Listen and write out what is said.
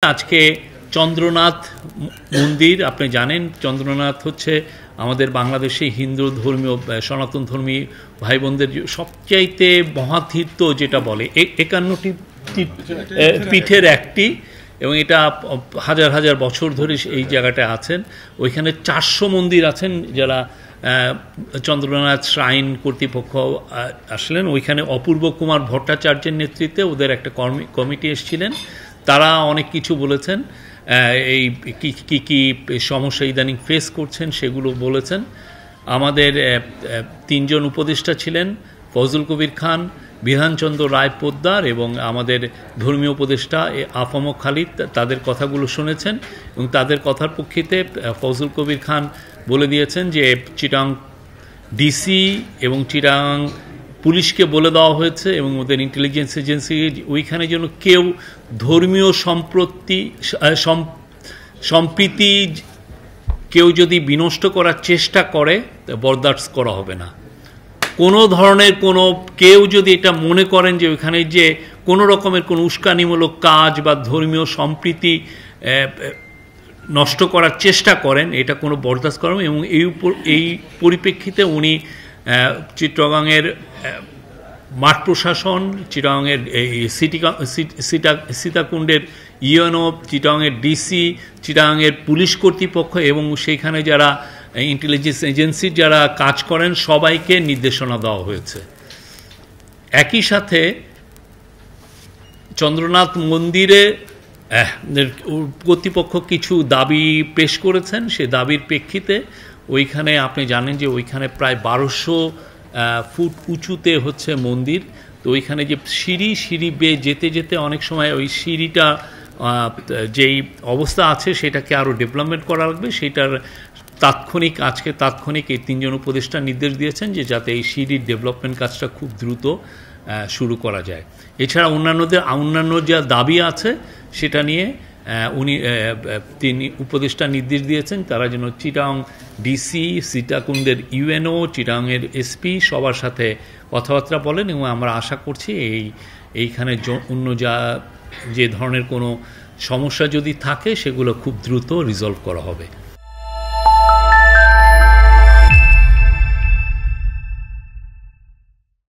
আজকে চন্দ্রনাথ মন্দির আপনি জানেন, চন্দ্রনাথ হচ্ছে আমাদের বাংলাদেশে হিন্দু ধর্মীয় সনাতন ধর্মী ভাই বোনদের সবচাইতে মহাতীর্থ যেটা বলে 51টি পীঠের একটি, এবং এটা হাজার হাজার বছর ধরে এই জায়গাটায় আছেন। ওইখানে 400 মন্দির আছেন যারা চন্দ্রনাথ শ্রাইন কর্তৃপক্ষ আসলেন। ওইখানে অপূর্ব কুমার ভট্টাচার্যের নেতৃত্বে ওদের একটা কমিটি এসেছিলেন। তারা অনেক কিছু বলেছেন, এই কি কি সমস্যা ইদানিং ফেস করছেন সেগুলো বলেছেন। আমাদের 3 জন উপদেষ্টা ছিলেন, ফজল কবির খান, বিধানচন্দ্র রায় পোদ্দার এবং আমাদের ধর্মীয় উপদেষ্টা আফম খালিদ তাদের কথাগুলো শুনেছেন, এবং তাদের কথার প্রেক্ষিতে ফজল কবির খান বলে দিয়েছেন যে চিটাং ডিসি এবং চিটাং পুলিশকে বলে দেওয়া হয়েছে এবং ওদের ইন্টেলিজেন্স এজেন্সি ওইখানে যেন কেউ ধর্মীয় সম্প্রীতি কেউ যদি বিনষ্ট করার চেষ্টা করে বরদাস্ত করা হবে না। কোনো ধরনের কেউ যদি এটা মনে করেন যে ওইখানে যে কোনো রকমের কোনো উস্কানিমূলক কাজ বা ধর্মীয় সম্প্রীতি নষ্ট করার চেষ্টা করেন, এটা কোনো বরদাস্ত করেন। এবং এই পরিপ্রেক্ষিতে উনি চিট্টগাংয়ের মাঠ প্রশাসন, চিট্টগাংয়ের এই সীতাকুণ্ডের ইউএনও, চিট্টগাংয়ের ডিসি, চিট্টগাংয়ের পুলিশ কর্তৃপক্ষ এবং সেইখানে যারা ইন্টেলিজেন্স এজেন্সির যারা কাজ করেন সবাইকে নির্দেশনা দেওয়া হয়েছে। একই সাথে চন্দ্রনাথ মন্দিরে কর্তৃপক্ষ কিছু দাবি পেশ করেছেন। সে দাবির প্রেক্ষিতে ওইখানে আপনি জানেন যে ওইখানে প্রায় 1200 ফুট উঁচুতে হচ্ছে মন্দির। তো ওইখানে যে সিঁড়ি বেয়ে যেতে যেতে অনেক সময় ওই সিঁড়িটা যেই অবস্থা আছে সেটাকে আরও ডেভেলপমেন্ট করা লাগবে। সেটার আজকে তাৎক্ষণিক এই 3 জন উপদেষ্টা নির্দেশ দিয়েছেন যে যাতে এই সিঁড়ির ডেভেলপমেন্ট কাজটা খুব দ্রুত শুরু করা যায়। এছাড়া অন্যান্য যা দাবি আছে সেটা নিয়ে তিনি উপদেষ্টা নির্দেশ দিয়েছেন তারা যেন চিটাং ডিসি, সীতাকুণ্ডের ইউএনও, চিটাংয়ের এসপি সবার সাথে কথাবার্তা বলেন, এবং আমরা আশা করছি এইখানে অন্য যে ধরনের কোনো সমস্যা যদি থাকে সেগুলো খুব দ্রুত রিজলভ করা হবে।